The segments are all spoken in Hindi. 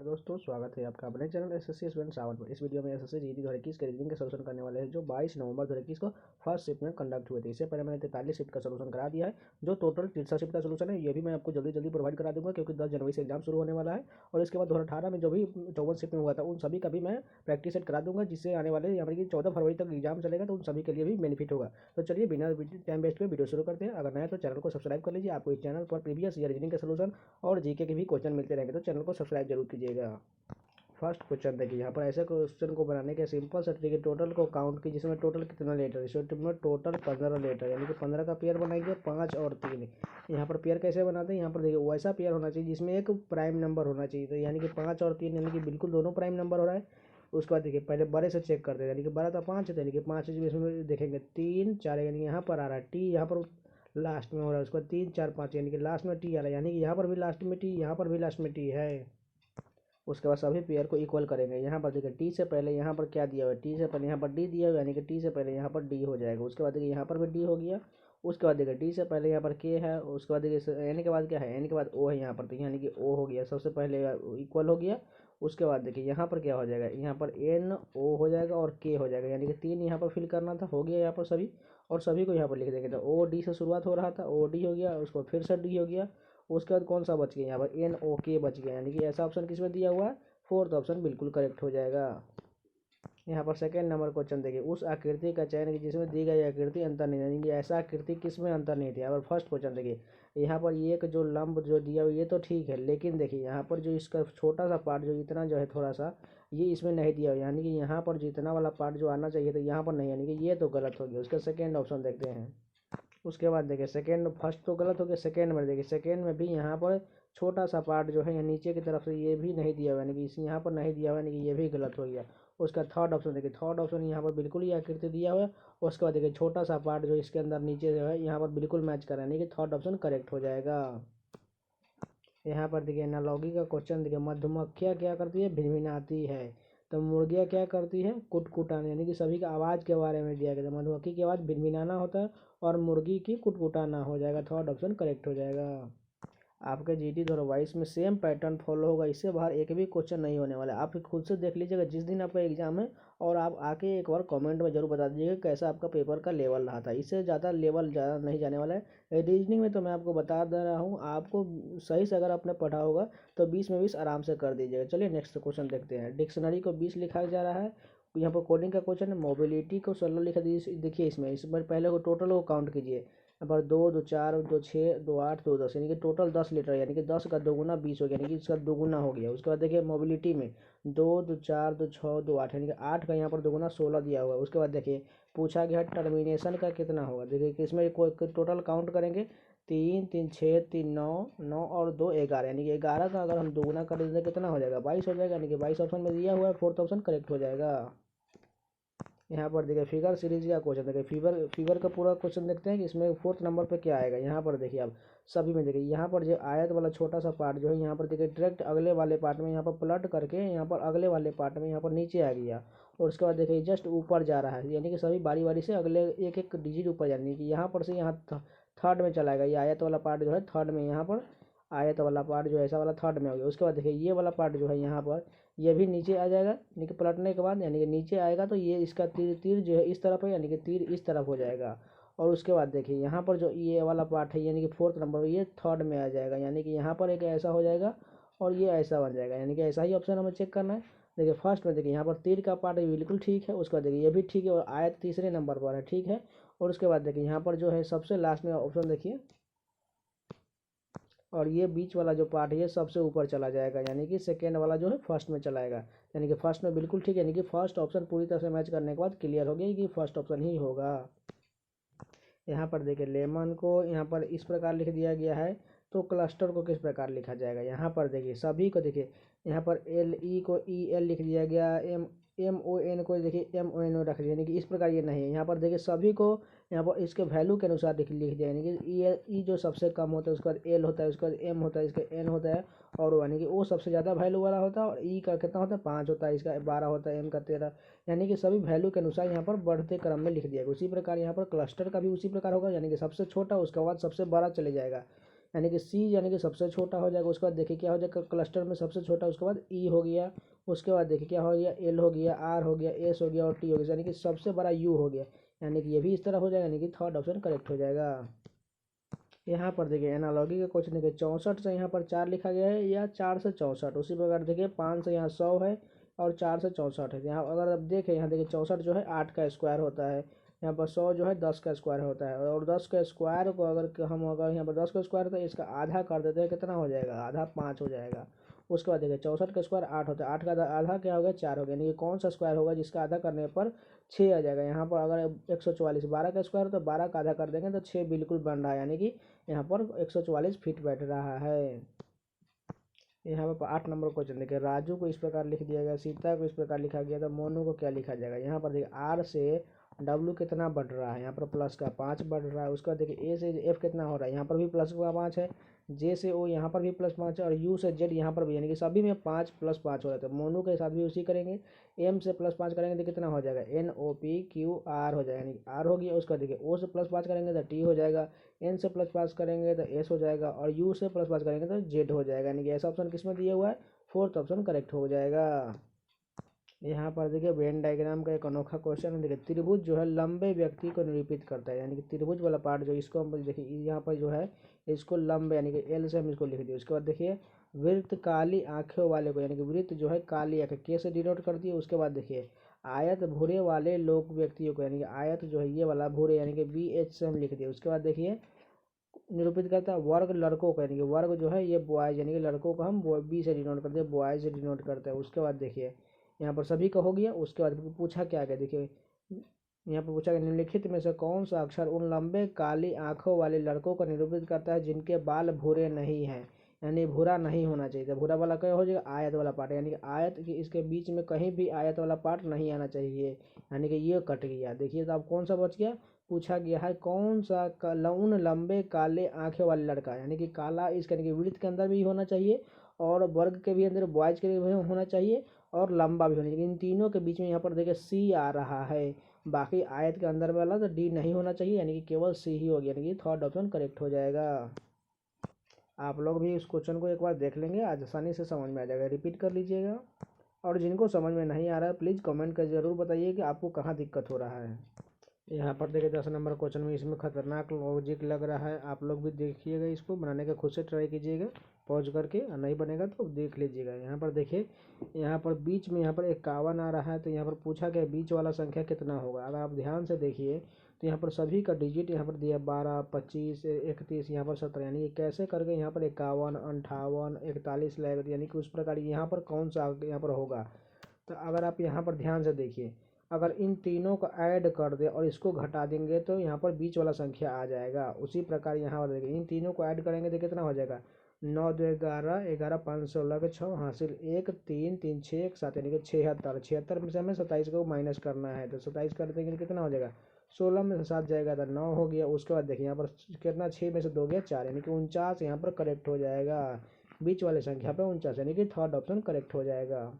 दोस्तों स्वागत है आपका अपने चैनल एसएससी स्टूडेंट सावन पर। इस वीडियो में एसएससी जीडी 2021 के रीजनिंग का सोल्यूशन करने वाले हैं जो 22 नवंबर 2021 को फर्स्ट शिफ्ट में कंडक्ट हुए थे। इससे पहले मैंने 43 शिफ्ट का सोल्यूशन करा दिया है। जो टोटल 63 शिफ्ट का सोल्यूशन है ये भी मैं आपको जल्दी जल्दी प्रोवाइड करा दूंगा क्योंकि 10 जनवरी से एग्जाम शुरू होने वाला है। और इसके बाद 2018 में जो भी 54 शिफ्ट में हुआ था उन सभी का भी मैं प्रैक्टिस सेट करा दूंगा, जिससे आने वाले यहाँ पर कि 14 फरवरी तक एग्जाम चलेगा तो उन सभी के लिए भी बेनिफिट होगा। तो चलिए बिना टाइम वेस्ट हुए वीडियो शुरू करते हैं। अगर नया तो चैनल को सब्सक्राइब कर लीजिए। आपको इस चैनल पर प्रीवियस ईयर रीजनिंग के सोल्यूशन और जीके के भी क्वेश्चन मिलते रहेंगे, तो चैनल को सब्सक्राइब जरूर कीजिएगा। फर्स्ट क्वेश्चन देखिए, यहाँ पर ऐसे क्वेश्चन को बनाने के सिंपल सा तरीके टोटल को काउंट की, जिसमें टोटल कितना लेटर, इसमें टोटल 15 लेटर यानी कि 15 का पेयर बनाएंगे, 5 और 3। यहाँ पर पेयर कैसे बनाते हैं, यहाँ पर देखिए वैसा पेयर होना चाहिए जिसमें एक प्राइम नंबर होना चाहिए, तो यानी कि 5 और 3 यानी कि बिल्कुल दोनों प्राइम नंबर हो रहा है। उसके बाद देखिए पहले बड़े से चेक करते हैं, यानी कि 12 था 5 है, यानी कि 5 इसमें देखेंगे 3 4 यानी यहाँ पर आ रहा है टी, यहाँ पर लास्ट में हो रहा है। उसके बाद 3 4 5 यानी कि लास्ट में टी आ रहा है, यानी कि यहाँ पर भी लास्ट में टी, यहाँ पर भी लास्ट में टी है। उसके बाद सभी पेयर को इक्वल करेंगे। यहाँ पर देखिए टी से पहले यहाँ पर क्या दिया हुआ है, टी से पहले यहाँ पर डी दिया हुआ है, यानी कि टी से पहले यहाँ पर डी हो जाएगा। उसके बाद देखिए यहाँ पर भी डी हो गया। उसके बाद देखिए डी से पहले यहाँ पर के है। उसके बाद देखिए एन के बाद क्या है, एन के बाद ओ है यहाँ पर, तो यानी कि ओ हो गया सबसे पहले, इक्वल हो गया। उसके बाद देखिए यहाँ पर क्या हो जाएगा, यहाँ पर एन ओ हो जाएगा और के हो जाएगा, यानी कि 3 यहाँ पर फिल करना था, हो गया यहाँ पर सभी। और सभी को यहाँ पर लिख देंगे, तो ओ डी से शुरुआत हो रहा था, ओ डी हो गया, उसको फिर से डी हो गया। उसके बाद कौन सा बच गया, यहाँ पर एन ओ के बच गया, यानी कि ऐसा ऑप्शन किसमें दिया हुआ है, फोर्थ ऑप्शन बिल्कुल करेक्ट हो जाएगा। यहाँ पर सेकंड नंबर क्वेश्चन देखिए, उस आकृति का चयन जिसमें दी गई आकृति अंतर नहीं देंगे, ऐसा आकृति किसमें अंतर नहीं थी। यहाँ पर फर्स्ट क्वेश्चन देखिए, यहाँ पर ये एक जो लंब जो दिया हुआ ये तो ठीक है, लेकिन देखिए यहाँ पर जो इसका छोटा सा पार्ट जो इतना जो है थोड़ा सा, ये इसमें नहीं दिया हुआ, यानी कि यहाँ पर जितना वाला पार्ट जो आना चाहिए था यहाँ पर नहीं, यानी कि ये तो गलत हो गया। उसका सेकेंड ऑप्शन देखते हैं। उसके बाद देखिए सेकेंड, फर्स्ट तो गलत हो गया, सेकेंड में देखिए सेकेंड में भी यहाँ पर छोटा सा पार्ट जो है यहाँ नीचे की तरफ से ये भी नहीं दिया हुआ, यानी कि इस यहाँ पर नहीं दिया हुआ, यानी कि ये भी गलत हो गया। उसका थर्ड ऑप्शन देखिए, थर्ड ऑप्शन यहाँ पर बिल्कुल ही आकृति दिया हुआ है। उसके बाद देखिए छोटा सा पार्ट जो इसके अंदर नीचे जो है यहाँ पर बिल्कुल मैच कर रहा है, यानी कि थर्ड ऑप्शन करेक्ट हो जाएगा। यहाँ पर देखिए एनालॉगी का क्वेश्चन देखिए, मधुमक्खियाँ क्या करती है, भिनभिनाती है, तो मुर्गियाँ क्या करती है, कुटकुटाना, यानी कि सभी का आवाज़ के बारे में दिया गया था। मधुमक्खी की आवाज़ भिनभिनाना होता है और मुर्गी की कुटकुटाना हो जाएगा, थर्ड ऑप्शन करेक्ट हो जाएगा। आपके जीडी 2022 में सेम पैटर्न फॉलो होगा, इससे बाहर एक भी क्वेश्चन नहीं होने वाला है। आप खुद से देख लीजिएगा जिस दिन आपका एग्जाम है, और आप आके एक बार कमेंट में जरूर बता दीजिएगा कैसा आपका पेपर का लेवल रहा था। इससे ज़्यादा लेवल ज़्यादा नहीं जाने वाला है। रीजनिंग में तो मैं आपको बता दे रहा हूँ, आपको सही से अगर आपने पढ़ा होगा तो 20 में 20 आराम से कर दीजिएगा। चलिए नेक्स्ट क्वेश्चन देखते हैं। डिक्शनरी को 20 लिखा जा रहा है। यहाँ पर कोडिंग का क्वेश्चन है, मोबिलिटी को 16 लिखा दीजिए। देखिए इसमें पहले को टोटल को काउंट कीजिए। यहाँ पर 2 2 4 2 6 2 8 2 10, यानी कि टोटल 10 लीटर, यानी कि 10 का दोगुना 20 हो गया, यानी कि इसका दोगुना हो गया। उसके बाद देखिए मोबिलिटी में 2 2 4 2 6 2 8, यानी कि 8 का यहाँ पर दोगुना 16 दिया हुआ है। उसके बाद देखिए पूछा गया टर्मिनेशन का कितना होगा। देखिए कि इसमें टोटल काउंट करेंगे, 3 3 6 3 9 9 और 2 11, यानी कि 11 का अगर हम दोगुना कर देते कितना हो जाएगा, 22 हो जाएगा, यानी कि 22 ऑप्शन में दिया हुआ है, फोर्थ ऑप्शन करेक्ट हो जाएगा। यहाँ पर देखिए फिगर सीरीज का क्वेश्चन देखिए, फिगर का पूरा क्वेश्चन देखते हैं कि इसमें फोर्थ नंबर पे क्या आएगा। यहाँ पर देखिए आप सभी में देखिए, यहाँ पर जो आयत वाला छोटा सा पार्ट जो है यहाँ पर देखिए डायरेक्ट अगले वाले पार्ट में यहाँ पर पलट करके यहाँ पर अगले वाले पार्ट में यहाँ पर नीचे आ गया। और उसके बाद देखिए जस्ट ऊपर जा रहा है, यानी कि सभी बारी बारी से अगले एक एक डिजिट ऊपर, यानी कि यहाँ पर से यहाँ थर्ड में चलाएगा। ये आयत वाला पार्ट जो है थर्ड में, यहाँ पर आयत वाला पार्ट जो है ऐसा वाला थर्ड में हो गया। उसके बाद देखिए ये वाला पार्ट जो है यहाँ पर ये भी नीचे आ जाएगा, यानी कि पलटने के बाद, यानी कि नीचे आएगा तो ये इसका तीर तीर जो है इस तरफ है, यानी कि तीर इस तरफ हो जाएगा। और उसके बाद देखिए यहाँ पर जो ये वाला पार्ट है, यानी कि फोर्थ नंबर ये थर्ड में आ जाएगा, यानी कि यहाँ पर एक ऐसा हो जाएगा और ये ऐसा बन जाएगा, यानी कि ऐसा ही ऑप्शन हमें चेक करना है। देखिए फर्स्ट में देखिए यहाँ पर तीर का पार्ट बिल्कुल ठीक है। उसके बाद देखिए ये भी ठीक है और आयत तीसरे नंबर पर है, ठीक है। और उसके बाद देखिए यहाँ पर जो है सबसे लास्ट में ऑप्शन देखिए, और ये बीच वाला जो पार्ट है ये सबसे ऊपर चला जाएगा, यानी कि सेकेंड वाला जो है फर्स्ट में चलाएगा, यानी कि फर्स्ट में बिल्कुल ठीक है, यानी कि फर्स्ट ऑप्शन पूरी तरह से मैच करने के बाद क्लियर हो गया कि फर्स्ट ऑप्शन ही होगा। यहाँ पर देखिए लेमन को यहाँ पर इस प्रकार लिख दिया गया है, तो क्लस्टर को किस प्रकार लिखा जाएगा। यहाँ पर देखिए सभी को देखिए, यहाँ पर एल ई को ई एल लिख दिया गया, एम एम ओ एन को देखिए एम ओ एन ओ रख दिया, यानी कि इस प्रकार ये नहीं है। यहाँ पर देखिए सभी को यहाँ पर इसके वैल्यू के अनुसार लिख दिया, यानी कि ई जो सबसे कम होता है उसके बाद एल होता है, उसके बाद एम होता है, इसका एन होता है, और यानी कि वो सबसे ज़्यादा वैल्यू वाला होता है, और ई का कितना होता है 5 होता है, इसका 12 होता है, एम का 13, यानी कि सभी वैल्यू के अनुसार यहाँ पर बढ़ते क्रम में लिख दिया गया। उसी प्रकार यहाँ पर क्लस्टर का भी उसी प्रकार होगा, यानी कि सबसे छोटा उसके बाद सबसे बड़ा चले जाएगा। यानी कि सी यानी कि सबसे छोटा हो जाएगा। उसके बाद देखिए क्या हो जाएगा, क्लस्टर में सबसे छोटा, उसके बाद ई हो गया, उसके बाद देखिए क्या हो गया, एल हो गया, आर हो गया, एस हो गया और टी हो गया, यानी कि सबसे बड़ा यू हो गया। यानी कि ये भी इस तरह हो जाएगा, यानी कि थर्ड ऑप्शन करेक्ट हो जाएगा। यहाँ पर देखिए एनालॉगी का क्वेश्चन देखिए 64 से यहाँ पर 4 लिखा गया है या 4 से 64। उसी प्रकार देखिए 5 से यहाँ 100 है और 4 से 64 है। यहाँ अगर आप देखें, यहाँ देखिए 64 जो है 8 का स्क्वायर होता है, यहाँ पर 100 जो है 10 का स्क्वायर होता है। और 10 का स्क्वायर को अगर यहाँ पर 10 का स्क्वायर तो इसका आधा कर देते हैं, कितना हो जाएगा, आधा 5 हो जाएगा। उसके बाद देखिए 64 का स्क्वायर 8 होता है, 8 का आधा क्या हो गया, 4 हो गया। यानी कि कौन सा स्क्वायर होगा जिसका आधा करने पर 6 आ जाएगा। यहाँ पर अगर 144 12 का स्क्वायर तो 12 का आधा कर देंगे तो 6 बिल्कुल बन रहा है, यानी कि यहाँ पर 144 फीट बैठ रहा है। यहाँ पर 8 नंबर क्वेश्चन देखिए, राजू को इस प्रकार लिख दिया गया, सीता को इस प्रकार लिखा गया, तो मोनू को क्या लिखा जाएगा। यहाँ पर देखिए आर से डब्ल्यू कितना बढ़ रहा है, यहाँ पर प्लस का 5 बढ़ रहा है। उसका देखिए ए से एफ कितना हो रहा है, यहाँ पर भी प्लस का 5 है, जे से ओ यहाँ पर भी प्लस 5 है और यू से जेड यहाँ पर भी, यानी कि सभी में 5 प्लस 5 हो रहा है। तो मोनू के साथ भी उसी करेंगे, एम से प्लस 5 करेंगे तो कितना हो जाएगा, N O P Q R हो जाएगा, यानी कि आर हो गया। उसका देखिए ओ से प्लस 5 करेंगे तो टी हो जाएगा, एन से प्लस 5 करेंगे तो एस हो जाएगा और यू से प्लस 5 करेंगे तो जेड हो जाएगा। यानी कि ऐसा ऑप्शन किसमें दिया हुआ है, फोर्थ ऑप्शन करेक्ट हो जाएगा। यहाँ पर देखिए वेन डायग्राम का एक अनोखा क्वेश्चन है। देखिए त्रिभुज जो है लंबे व्यक्ति को निरूपित करता है, यानी कि त्रिभुज वाला पार्ट जो इसको हम देखिए यहाँ पर जो है इसको लंबे यानी कि एल से हम इसको लिख दिए। उसके बाद देखिए वृत्त काली आंखों वाले को, यानी कि वृत्त जो है काली आंखें के से डिनोट कर दिए। उसके बाद देखिए आयत भूरे वाले लोग व्यक्तियों को, यानी कि आयत जो है ये वाला भूरे यानी कि बी एच से हम लिख दिए। उसके बाद देखिए निरूपित करता है वर्ग लड़कों को, यानी कि वर्ग जो है ये बॉयज यानी कि लड़कों को हम बी से डिनोट करते हैं, बॉयज से डिनोट करते हैं। उसके बाद देखिए यहाँ पर सभी का हो गया। उसके बाद पूछा क्या गया, देखिए यहाँ पर पूछा गया निम्नलिखित में से कौन सा अक्षर उन लंबे काली आंखों वाले लड़कों को निरूपित करता है जिनके बाल भूरे नहीं हैं, यानी भूरा नहीं होना चाहिए। तो भूरा वाला क्या हो जाएगा, आयत वाला पार्ट, यानी कि आयत की इसके बीच में कहीं भी आयत वाला पार्ट नहीं आना चाहिए, यानी कि ये कट गया। देखिए तो अब कौन सा बच गया, पूछा गया है कौन सा उन लंबे काले आंखें वाले लड़का, यानी कि काला इसके यानी कि वृत्त के अंदर भी होना चाहिए और वर्ग के भी अंदर बॉयज के भी होना चाहिए और लंबा भी होना चाहिए। इन तीनों के बीच में यहाँ पर देखिए सी आ रहा है, बाकी आयत के अंदर वाला तो डी नहीं होना चाहिए, यानी कि केवल सी ही हो गया, यानी कि थर्ड ऑप्शन करेक्ट हो जाएगा। आप लोग भी इस क्वेश्चन को एक बार देख लेंगे, आज आसानी से समझ में आ जाएगा, रिपीट कर लीजिएगा। और जिनको समझ में नहीं आ रहा है प्लीज़ कमेंट कर ज़रूर बताइए कि आपको कहाँ दिक्कत हो रहा है। यहाँ पर देखिए 10 नंबर क्वेश्चन में इसमें खतरनाक लॉजिक लग रहा है, आप लोग भी देखिएगा, इसको बनाने का खुद से ट्राई कीजिएगा पॉज करके, और नहीं बनेगा तो देख लीजिएगा। यहाँ पर देखिए यहाँ पर बीच में यहाँ पर 51 आ रहा है, तो यहाँ पर पूछा गया बीच वाला संख्या कितना होगा। अगर आप ध्यान से देखिए तो यहाँ पर सभी का डिजिट यहाँ पर दिया 12 25 31 यहाँ पर 17, यानी कि कैसे करके यहाँ पर 51 58 41 लगेगा, यानी कि उस प्रकार यहाँ पर कौन सा यहाँ पर होगा। तो अगर आप यहाँ पर ध्यान से देखिए, अगर इन तीनों को ऐड कर दे और इसको घटा देंगे तो यहाँ पर बीच वाला संख्या आ जाएगा। उसी प्रकार यहाँ पर देखिए इन तीनों को ऐड करेंगे तो कितना हो जाएगा, 9 2 11 11 5 16 के 6 हासिल 1 3 3 6 1 7, यानी कि 76। 76 में से हमें 27 को माइनस करना है, तो 27 कर देंगे तो कितना हो जाएगा, 16 में से 7 जाएगा तो 9 हो गया। उसके बाद देखिए यहाँ पर कितना 6 में से 2 गया 4, यानी कि 49 यहाँ पर करेक्ट हो जाएगा। बीच वाले संख्या पर 49, यानी कि थर्ड ऑप्शन करेक्ट हो जाएगा।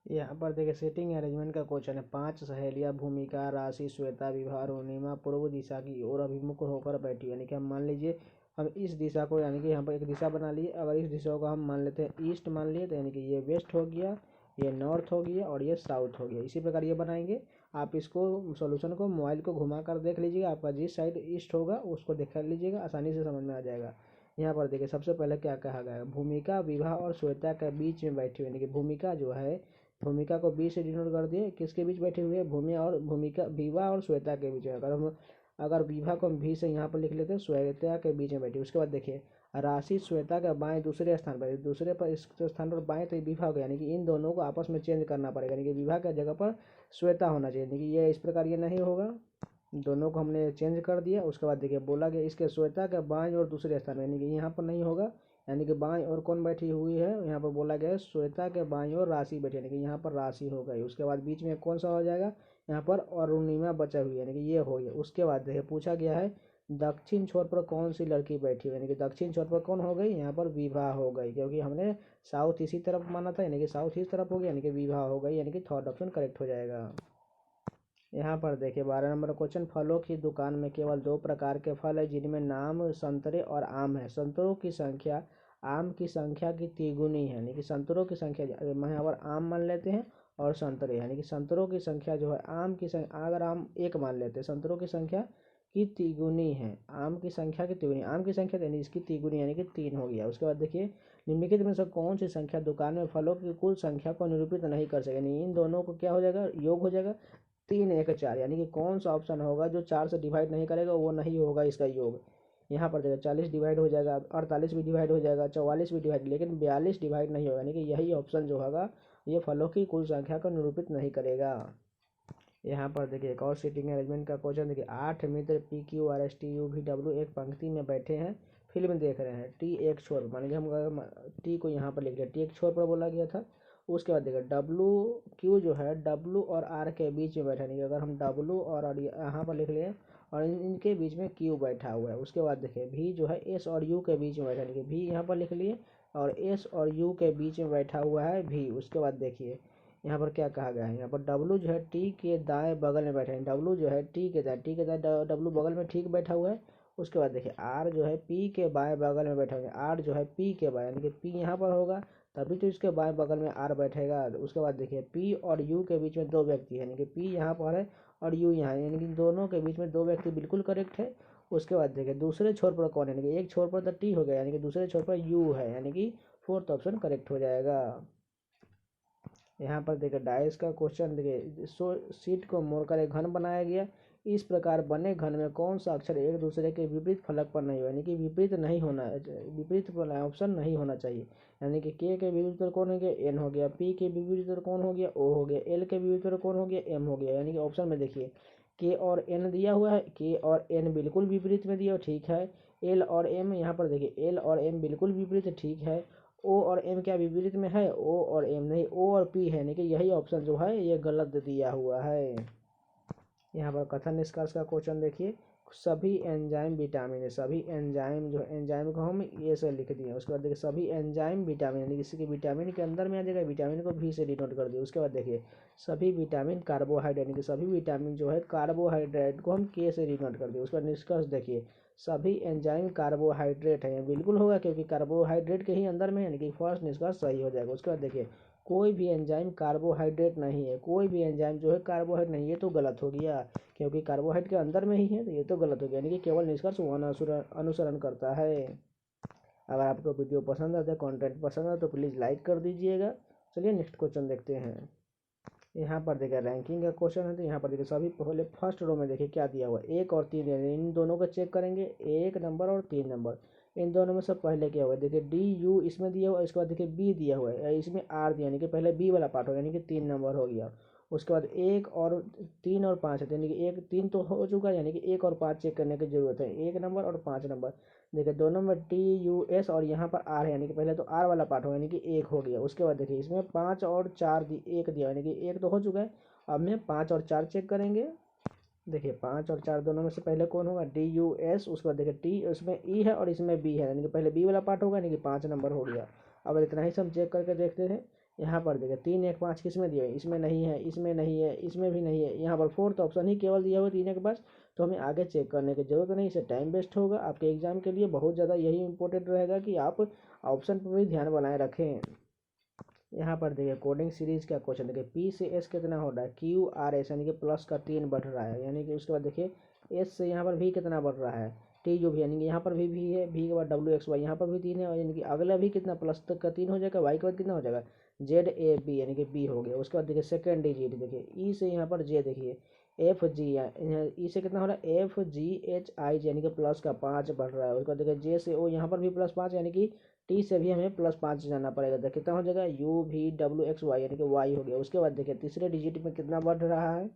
यहाँ पर देखिए सेटिंग अरेंजमेंट का क्वेश्चन है। 5 सहेलियाँ भूमिका, राशि, श्वेता, विभा, अरुणिमा पूर्व दिशा की ओर अभिमुख होकर बैठी, यानी कि हम मान लीजिए हम इस दिशा को, यानी कि यहाँ पर एक दिशा बना लिए, अगर इस दिशा को हम मान लेते हैं ईस्ट मान लिए तो यानी कि ये वेस्ट हो गया, ये नॉर्थ हो गया और ये साउथ हो गया। इसी प्रकार ये बनाएंगे। आप इसको सॉल्यूशन को मोबाइल को घुमा कर देख लीजिएगा, आपका जिस साइड ईस्ट होगा उसको देख लीजिएगा, आसानी से समझ में आ जाएगा। यहाँ पर देखिए सबसे पहले क्या कहा गया है, भूमिका विवाह और श्वेता के बीच में बैठी हुई, यानी कि भूमिका जो है भूमिका को बी से डिनोट कर दिए, किसके बीच बैठे हुए हैं, भूमिका विवाह और श्वेता के बीच में। अगर विवाह को हम भी से यहाँ पर लिख लेते हैं, श्वेता के बीच में बैठी। उसके बाद देखिए राशि श्वेता के बाएं दूसरे स्थान पर, दूसरे पर इस स्थान पर बाएं तो विवाह हो गया, यानी कि इन दोनों को आपस में चेंज करना पड़ेगा, यानी कि विवाह की जगह पर श्वेता होना चाहिए, यानी कि ये इस प्रकार ये नहीं होगा, दोनों को हमने चेंज कर दिया। उसके बाद देखिए बोला गया इसके श्वेता के बाएं और दूसरे स्थान में, यानी कि यहाँ पर नहीं होगा, यानी कि बाएं और कौन बैठी हुई है, यहाँ पर बोला गया है श्वेता के बाएं और राशि बैठी, यानी कि यहाँ पर राशि हो गई। उसके बाद बीच में कौन सा हो जाएगा, यहाँ पर अरुणिमा बचा हुई, यानी कि ये हो गया। उसके बाद देखिए पूछा गया है दक्षिण छोर पर कौन सी लड़की बैठी हुई, यानी कि दक्षिण छोर पर कौन हो गई, यहाँ पर विवाह हो गई, क्योंकि हमने साउथ इसी तरफ माना था, यानी कि साउथ इस तरफ हो गया, यानी कि विवाह हो गई, यानी कि थर्ड ऑप्शन करेक्ट हो जाएगा। यहाँ पर देखिए 12 नंबर क्वेश्चन, फलों की दुकान में केवल 2 प्रकार के फल है जिनमें नाम संतरे और आम है। संतरों की संख्या आम की संख्या की तिगुनी है, यानी कि संतरों की संख्या मैं यहाँ पर आम मान लेते हैं और संतरे, यानी कि संतरों की संख्या जो है आम की संख्या, अगर आम एक मान लेते हैं, संतरों की संख्या की तिगुनी है, आम की संख्या की तिगुनी, आम की संख्या यानी इसकी तिगुनी यानी कि 3 हो गया। उसके बाद देखिए निम्नलिखित में से कौन सी संख्या दुकान में फलों की कुल संख्या को निरूपित नहीं कर सके, यानी इन दोनों को क्या हो जाएगा, योग हो जाएगा, 3 1 4, यानी कि कौन सा ऑप्शन होगा जो 4 से डिवाइड नहीं करेगा वो नहीं होगा इसका योग। यहाँ पर देखो 40 डिवाइड हो जाएगा, 48 भी डिवाइड हो जाएगा, 44 भी डिवाइड, लेकिन 42 डिवाइड नहीं होगा, यानी कि यही ऑप्शन जो होगा ये फलों की कुल संख्या को निरूपित नहीं करेगा। यहाँ पर देखिए एक और सीटिंग अरेंजमेंट का क्वेश्चन, देखिए 8 मित्र PQRSTUVW एक पंक्ति में बैठे हैं, फिल्म देख रहे हैं। टी एक छोर, मान लीजिए हम टी को यहाँ पर लिख लिया, टी एक छोर पर बोला गया था। उसके बाद देखिए क्यू जो है डब्लू और आर के बीच में बैठा, नहीं अगर हम डब्लू और यहाँ पर लिख लिए और इनके बीच में क्यू बैठा हुआ है। उसके बाद देखिए भी जो है एस और यू के बीच में बैठा, नहीं भी यहाँ पर लिख लिए और एस और यू के बीच में बैठा हुआ है भी। उसके बाद देखिए यहाँ पर क्या कहा गया है, यहाँ पर डब्लू जो है टी के दाएं बगल में बैठा है, डब्लू जो है टी के दाएं डब्लू बगल में ठीक बैठा हुआ है। उसके बाद देखिए आर जो है पी के बाएं बगल में बैठा हुआ है, आर जो है पी के बाएं, यानी कि पी यहाँ पर होगा तभी तो इसके बाएं बगल में आर बैठेगा। उसके बाद देखिए पी और यू के बीच में 2 व्यक्ति है, यानी कि पी यहाँ पर है और यू यहाँ है, यानी कि दोनों के बीच में 2 व्यक्ति बिल्कुल करेक्ट है। उसके बाद देखिए दूसरे छोर पर कौन है, यानी कि एक छोर पर तो टी हो गया, यानी कि दूसरे छोर पर यू है, यानी कि 4th ऑप्शन करेक्ट हो जाएगा। यहाँ पर देखिए डाइस का क्वेश्चन, देखिए सीट को मोड़कर एक घन बनाया गया, इस प्रकार बने घन में कौन सा अक्षर एक दूसरे के विपरीत फलक पर नहीं हो, यानी कि विपरीत नहीं होना, विपरीत ऑप्शन नहीं होना चाहिए। यानी कि के विपरीत उत्तर कौन हो गया, एन हो गया, पी के विपरीत उत्तर कौन हो गया, ओ हो गया, एल के विपरीत उत्तर कौन हो गया, एम हो गया। यानी कि ऑप्शन में देखिए के और एन दिया हुआ है, के और एन बिल्कुल विपरीत में दिया ठीक है, एल और एम यहाँ पर देखिए एल और एम बिल्कुल विपरीत ठीक है, ओ और एम क्या विपरीत में है, ओ और एम नहीं, ओ और पी है, यानी कि यही ऑप्शन जो है ये गलत दिया हुआ है। यहाँ पर कथन निष्कर्ष का क्वेश्चन देखिए, सभी एंजाइम विटामिन है, सभी एंजाइम जो एंजाइम को हम ए से लिख दिए। उसके बाद देखिए सभी एंजाइम विटामिन, यानी किसी के विटामिन के अंदर में आ जाएगा, विटामिन को भी से डिनोट कर दिए। उसके बाद देखिए सभी विटामिन कार्बोहाइड्रेट, यानी कि सभी विटामिन जो है कार्बोहाइड्रेट को हम के से डिनोट कर दिए। उसके बाद निष्कर्ष देखिए सभी एंजाइम कार्बोहाइड्रेट है, बिल्कुल होगा क्योंकि कार्बोहाइड्रेट के ही अंदर में, यानी कि फर्स्ट निष्कर्ष सही हो जाएगा। उसके बाद देखिए कोई भी एंजाइम कार्बोहाइड्रेट नहीं है, कोई भी एंजाइम जो है कार्बोहाइड्रेट नहीं, ये तो गलत हो गया क्योंकि कार्बोहाइड्रेट के अंदर में ही है, तो ये तो गलत हो गया, यानी कि केवल निष्कर्ष अनुसरण करता है। अगर आपको वीडियो पसंद आता है, कंटेंट पसंद है तो प्लीज़ लाइक कर दीजिएगा। चलिए नेक्स्ट क्वेश्चन देखते हैं। यहाँ पर देखिए रैंकिंग का क्वेश्चन है, तो यहाँ पर देखिए सभी पहले फर्स्ट रो में देखिए क्या दिया हुआ है, 1 और 3, इन दोनों को चेक करेंगे, 1 नंबर और 3 नंबर, इन दोनों में से पहले क्या हुआ है, देखिए डी यू इसमें दिया हुआ है, इसके बाद देखिए बी दिया हुआ है, इसमें आर दिया, यानी कि पहले बी वाला पार्ट होगा, यानी कि 3 नंबर हो गया। उसके बाद 1 और 3 और 5 है, यानी कि 1 3 तो हो चुका है, यानी कि 1 और 5 चेक करने की जरूरत है, 1 नंबर और 5 नंबर। देखिए दोनों में टी यू एस और यहाँ पर आर है, यानी कि पहले तो आर वाला पार्ट होगा, यानी कि 1 हो गया। उसके बाद देखिए इसमें 5 और 4 1 दिया, यानी कि 1 तो हो चुका है। अब में 5 और 4 चेक करेंगे, देखिए 5 और 4 दोनों में से पहले कौन होगा, डी यू एस, उसके बाद देखिए टी उसमें ई है और इसमें बी है, यानी कि पहले बी वाला पार्ट होगा, यानी कि 5 नंबर हो गया। अब इतना ही सब चेक करके देखते हैं। यहाँ पर देखिए 3 1 5 किस में दिया है, इसमें नहीं है, इसमें नहीं है, इसमें भी नहीं है, यहाँ पर 4th ऑप्शन ही केवल दिया हुआ 3 1 5, तो हमें आगे चेक करने की जरूरत नहीं, इससे टाइम वेस्ट होगा। आपके एग्जाम के लिए बहुत ज़्यादा यही इंपॉर्टेंट रहेगा कि आप ऑप्शन पर भी ध्यान बनाए रखें। यहाँ पर देखिए कोडिंग सीरीज का क्वेश्चन देखिए पी से एस कितना हो रहा है, क्यू आर एस, यानी कि प्लस का 3 बढ़ रहा है, यानी कि उसके बाद देखिए एस से यहाँ पर भी कितना बढ़ रहा है, टी जो भी, यानी कि यहाँ पर भी है, भी के बाद डब्ल्यू एक्स वाई यहाँ पर भी 3 है, और यानी कि अगला भी कितना प्लस तक का 3 हो जाएगा, वाई के बाद कितना हो जाएगा जेड ए बी, यानी कि बी हो गया। उसके बाद देखिए सेकेंड डिजिट देखिए ई से यहाँ पर जे, देखिए एफ जी, ई से कितना हो रहा है एफ जी एच आई जी, यानी कि प्लस का 5 बढ़ रहा है। उसके बाद देखिए जे से ओ यहाँ पर भी +5, यानी कि टी से भी हमें +5 जाना पड़ेगा, तो कितना हो जाएगा U V W X Y, यानी कि वाई हो गया। उसके बाद देखिए तीसरे डिजिट में कितना बढ़ रहा है,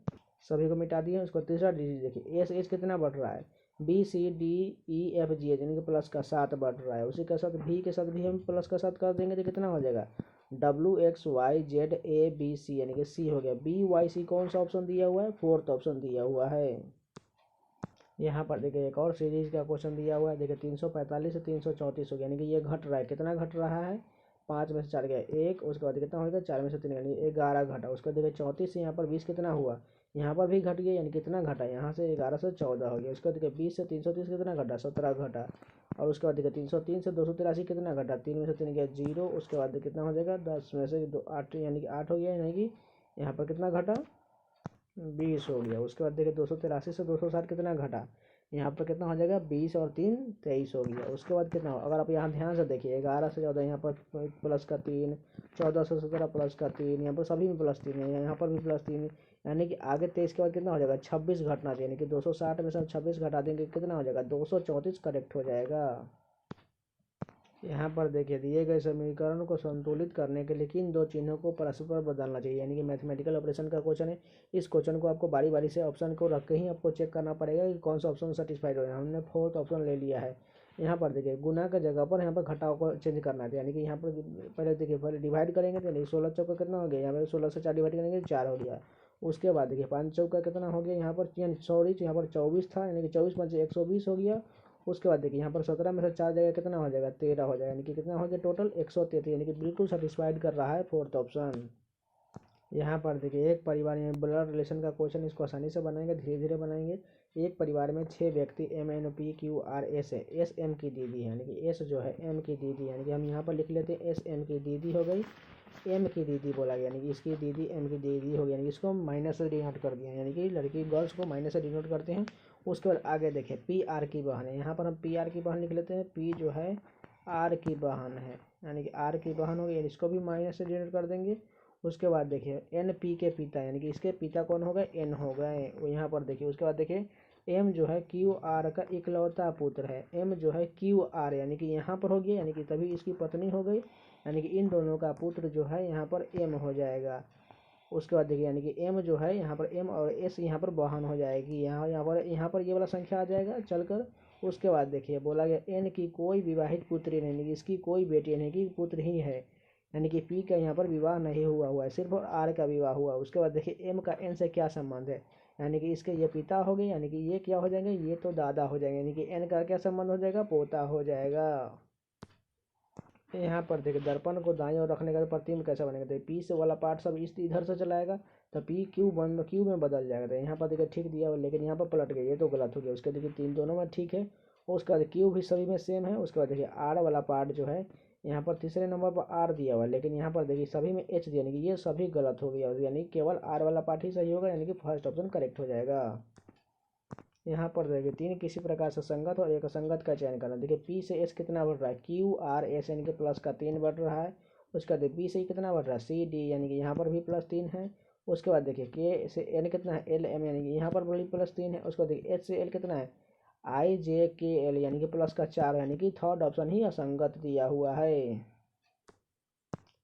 सभी को मिटा दिए। उसको तीसरा डिजिट देखिए एस एच कितना बढ़ रहा है, B C D E F G, यानी कि प्लस का 7 बढ़ रहा है। उसी के साथ भी के साथ भी हम प्लस का 7 कर देंगे तो कितना हो जाएगा W X Y Z A B C, यानी कि सी हो गया। बी वाई सी कौन सा ऑप्शन दिया हुआ है, 4th ऑप्शन दिया हुआ है। यहाँ पर देखिए एक और सीरीज का क्वेश्चन दिया हुआ है, देखिए 345 से 334 हो गया, यानी कि ये घट रहा है, कितना घट रहा है 5 में से 4 गया 1, उसके बाद कितना हो गया 4 में से 3 यानी 11 घटा। उसके बाद देखिए 34 से यहाँ पर 20 कितना हुआ, यहाँ पर भी घट गया, यानी कितना घटा, यहाँ से 11 से 14 हो गया। उसके बाद देखिए 20 से 330 कितना घटा, 17 घटा। और उसके बाद देखिए 303 से 283 कितना घटा, 3 में से 3 गया 0। उसके बाद कितना हो जाएगा 10 में से 2 8 यानी कि 8 हो गया, यानी कि यहाँ पर कितना घटा 20 हो गया। उसके बाद देखिए 283 से 260 कितना घटा, यहाँ पर कितना हो जाएगा 20 और 3 23 हो गया। उसके बाद कितना हो, अगर आप यहाँ ध्यान से देखिए 11 से 14 यहाँ पर प्लस का 3, 14 से 17 प्लस का 3, यहाँ पर सभी में प्लस 3 है, यहाँ पर भी प्लस 3, यानी कि आगे 23 के बाद कितना हो जाएगा 26 घटना चाहिए, यानी कि 260 में से हम 26 घटा देंगे कितना हो जाएगा 234 करेक्ट हो जाएगा। यहाँ पर देखिए दिए गए समीकरण को संतुलित करने के लिए किन दो चिन्हों को परस्पर बदलना चाहिए, यानी कि मैथमेटिकल ऑपरेशन का क्वेश्चन है। इस क्वेश्चन को आपको बारी बारी से ऑप्शन को रख के ही आपको चेक करना पड़ेगा कि कौन सा ऑप्शन सेटिस्फाइड हो रहा है। हमने 4th ऑप्शन ले लिया है। यहाँ पर देखिए गुना के जगह पर यहाँ पर घटाव को चेंज करना है, यानी कि यहाँ पर पहले देखिए पहले डिवाइड करेंगे तो यानी 16 चौका कितना हो गया, यहाँ पर 16 से 4 डिवाइड करेंगे 4 हो गया। उसके बाद देखिए 5 चौका कितना हो गया, यहाँ पर सॉरी यहाँ पर 24 था, यानी कि 24 5 120 हो गया। उसके बाद देखिए यहाँ पर 17 में से 4 जगह कितना हो जाएगा 13 हो जाएगा, यानी कि कितना हो गया टोटल 133, यानी कि बिल्कुल सेटिस्फाइड कर रहा है 4th ऑप्शन। यहाँ पर देखिए एक परिवार में ब्लड रिलेशन का क्वेश्चन, इसको आसानी से बनाएंगे, धीरे धीरे बनाएंगे। एक परिवार में 6 व्यक्ति MNPQRS है, एस एम की दीदी है, यानी कि एस जो है एम की दीदी, यानी कि हम यहाँ पर लिख लेते हैं एस एम की दीदी हो गई, एम की दीदी बोला गया, यानी कि इसकी दीदी एम की दीदी हो गई, यानी कि इसको माइनस से डिनोट कर दिया, यानी कि लड़की गर्ल्स को माइनस से डिनोट करते हैं। उसके बाद आगे देखें पी आर की बहन है, यहाँ पर हम पी आर की बहन लिख लेते हैं, पी जो है आर की बहन है, यानी कि आर की बहन हो गई, इसको भी माइनस से डिनोट कर देंगे। उसके बाद देखिए एन पी के पिता, यानी कि इसके पिता कौन हो गए एन हो गए, वो यहाँ पर देखिए। उसके बाद देखिए एम जो है क्यू आर का इकलौता पुत्र है, एम जो है क्यू आर यानी कि यहाँ पर हो गया, यानी कि तभी इसकी पत्नी हो गई, यानी कि इन दोनों का पुत्र जो है यहाँ पर एम हो जाएगा। उसके बाद देखिए यानी कि एम जो है यहाँ पर एम और एस यहाँ पर बहन हो जाएगी, यहाँ पर ये वाला संख्या आ जाएगा चलकर। उसके बाद देखिए बोला गया एन की कोई विवाहित पुत्री नहीं, इसकी कोई बेटी नहीं कि पुत्र ही है, यानी कि पी का यहाँ पर विवाह नहीं हुआ है, सिर्फ आर का विवाह हुआ। उसके बाद देखिए एम का एन से क्या संबंध है, यानी कि इसके ये पिता हो गए, यानी कि ये क्या हो जाएंगे ये तो दादा हो जाएंगे, यानी कि एन का क्या संबंध हो जाएगा पोता हो जाएगा। यहाँ पर देखिए दर्पण को दाईं ओर रखने का प्रतिबिंब कैसा बनेगा, देखिए पी से वाला पार्ट सब इस इधर से चलाएगा तो पी क्यू में बदल जाएगा। तो यहाँ पर देखिए ठीक दिया हुआ, लेकिन यहाँ पर पलट गया, ये तो गलत हो गया। उसके देखिए 3 दोनों में ठीक है। उसके बाद क्यू भी सभी में सेम है। उसके बाद देखिए आर वाला पार्ट जो है यहाँ पर तीसरे नंबर पर आर दिया हुआ है, लेकिन यहाँ पर देखिए सभी में एच दिया, यानी कि ये सभी गलत हो गया, यानी केवल आर वाला पार्ट ही सही होगा, यानी कि फर्स्ट ऑप्शन करेक्ट हो जाएगा। यहाँ पर देखिए 3 किसी प्रकार से संगत और एक असंगत का चयन करना। देखिए पी से एस कितना बढ़ रहा है क्यू आर एस, यानी कि प्लस का 3 बढ़ रहा है। उसके बाद बी से कितना बढ़ रहा है सी डी, यानी कि यहाँ पर भी प्लस 3 है। उसके बाद देखिए के से एन कितना है एल एम, यानी कि यहाँ पर भी प्लस 3 है। उसके बाद देखिए एच से एल कितना है आई जे के एल, यानी कि प्लस का 4, यानी कि 3rd ऑप्शन ही असंगत दिया हुआ है।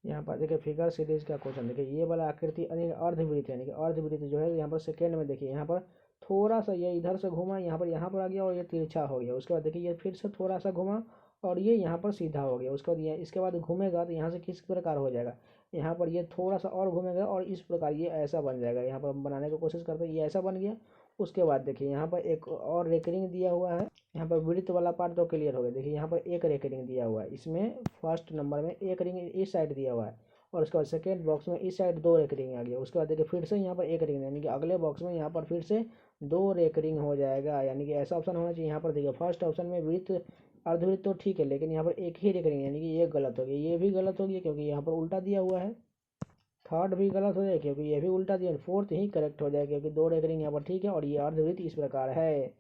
यहाँ पर देखिए फिगर सीरीज का क्वेश्चन देखिए, ये वाला आकृति अर्धवृत्त, यानी कि अर्धवृत्त जो है यहाँ पर सेकेंड में देखिए यहाँ पर थोड़ा सा ये इधर से घुमा, यहाँ पर आ गया और ये तिरछा हो गया। उसके बाद देखिए ये फिर से थोड़ा सा घुमा और ये यहाँ पर सीधा हो गया। उसके बाद ये इसके बाद घूमेगा तो यहाँ से किस प्रकार हो जाएगा, यहाँ पर ये थोड़ा सा और घूमेगा और इस प्रकार ये ऐसा बन जाएगा। यहाँ पर हम बनाने की कोशिश करते हैं, ये ऐसा बन गया। उसके बाद देखिए यहाँ पर एक और रेकरिंग दिया हुआ है, यहाँ पर वृत्त वाला पार्ट तो क्लियर हो गया। देखिए यहाँ पर एक रेकरिंग दिया हुआ है, इसमें फर्स्ट नंबर में एक रिंग इस साइड दिया हुआ है और उसके बाद सेकेंड बॉक्स में इस साइड 2 रेकरिंग आ गया। उसके बाद देखिए फिर से यहाँ पर एक रिंग, यानी कि अगले बॉक्स में यहाँ पर फिर से 2 रेकरिंग हो जाएगा, यानी कि ऐसा ऑप्शन होना चाहिए। यहाँ पर देखिए फर्स्ट ऑप्शन में वृत्त अर्धवृत्त तो ठीक है, लेकिन यहाँ पर एक ही रेकरिंग, यानी कि ये गलत हो गया, ये भी गलत हो गया क्योंकि यहाँ पर उल्टा दिया हुआ है। थर्ड भी गलत हो जाए क्योंकि ये भी उल्टा दिया, फोर्थ ही करेक्ट हो जाएगा क्योंकि 2 रेकरिंग यहाँ पर ठीक है और ये अर्धवृत्त इस प्रकार है।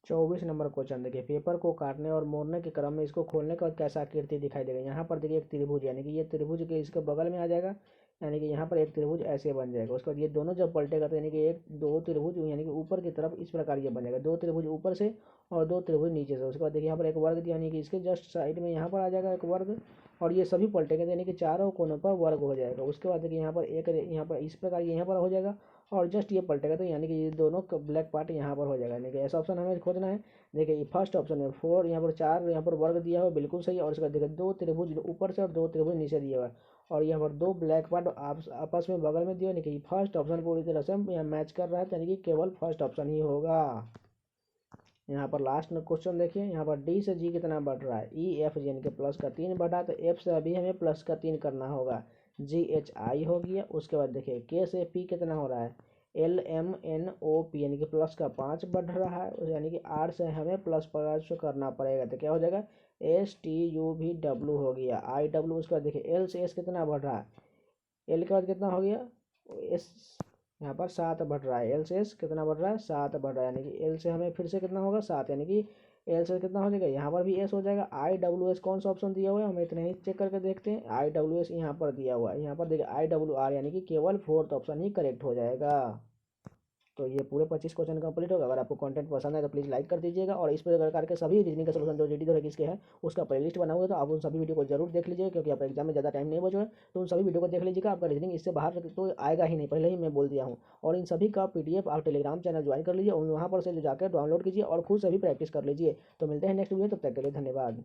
24 नंबर क्वेश्चन देखिए, पेपर को काटने और मोड़ने के क्रम में इसको खोलने के बाद कैसा आकृति दिखाई देगा। यहाँ पर देखिए एक त्रिभुज, यानी कि ये त्रिभुज के इसके बगल में आ जाएगा, यानी कि यहाँ पर एक त्रिभुज ऐसे बन जाएगा। उसके बाद ये दोनों जब पलटेगा तो यानी कि एक 2 त्रिभुज यानी कि ऊपर की तरफ इस प्रकार ये बन जाएगा, 2 त्रिभुज ऊपर से और 2 त्रिभुज नीचे से। उसके बाद देखिए यहाँ पर एक वर्ग दिया, यानी कि इसके जस्ट साइड में यहाँ पर आ जाएगा एक वर्ग और ये सभी पलटेंगे यानी कि चारों कोनों पर वर्ग हो जाएगा। उसके बाद देखिए यहाँ पर यहाँ पर इस प्रकार यहाँ पर हो जाएगा और जस्ट ये पलटेगा तो यानी कि ये दोनों ब्लैक पार्ट यहाँ पर हो जाएगा, यानी कि ऐसा ऑप्शन हमें खोजना है। देखिए फर्स्ट ऑप्शन है 4, यहाँ पर 4 यहाँ पर वर्ग दिया हुआ बिल्कुल सही। और उसके बाद देखिए 2 त्रिभुज ऊपर से और 2 त्रिभुज नीचे दिया हुआ है और यहाँ पर 2 ब्लैक पार्ट आपस में बगल में दिया, यानी कि फर्स्ट ऑप्शन पूरी तरह से यहाँ मैच कर रहा है, यानी कि केवल फर्स्ट ऑप्शन ही होगा। यहाँ पर लास्ट में क्वेश्चन देखिए, यहाँ पर डी से जी कितना बढ़ रहा है, ई एफ जी यानी कि प्लस का 3 बढ़ा, तो एफ से अभी हमें प्लस का 3 करना होगा, जी एच आई हो गया। उसके बाद देखिए के से पी कितना हो रहा है, L M N O P यानी कि प्लस का 5 बढ़ रहा है, यानी कि आर से हमें प्लस 5 करना पड़ेगा, तो क्या हो जाएगा एस टी यू भी डब्लू हो गया, आई डब्लू। उसके बाद देखिए एल से एस कितना बढ़ रहा है, एल के बाद कितना हो गया एस, यहाँ पर 7 बढ़ रहा है, एल से एस कितना बढ़ रहा है 7 बढ़ रहा है, यानी कि एल से हमें फिर से कितना होगा 7, यानी कि एल से कितना हो जाएगा, यहाँ पर भी एस हो जाएगा। आई डब्ल्यू एस कौन सा ऑप्शन दिया हुआ है, हम इतना ही चेक करके देखते हैं, आई डब्ल्यू एस यहाँ पर दिया हुआ है, यहाँ पर देखिए आई डब्ल्यू आर यानी कि केवल 4th ऑप्शन ही करेक्ट हो जाएगा। तो ये पूरे 25 क्वेश्चन कंप्लीट होगा। अगर आपको कंटेंट पसंद है तो प्लीज़ लाइक कर दीजिएगा, और इस प्रकार के सभी रीजनिंग के सलूशन जो जीडी द्वारा किसके हैं उसका प्लेलिस्ट बना हुआ है, तो आप उन सभी वीडियो को जरूर देख लीजिए, क्योंकि आप एग्जाम में ज़्यादा टाइम नहीं बचा है, तो उन सभी वीडियो को देख लीजिएगा। आपका रीजनिंग इससे बाहर तो आएगा ही नहीं, पहले ही मैं बोल दिया हूँ। और इन सभी का पीडीएफ आप टेलीग्राम चैनल ज्वाइन कर लीजिए, और वहाँ पर से जाकर डाउनलोड कीजिए और खुद से भी प्रैक्टिस कर लीजिए। तो मिलते हैं नेक्स्ट वीडियो, तब तक के लिए धन्यवाद।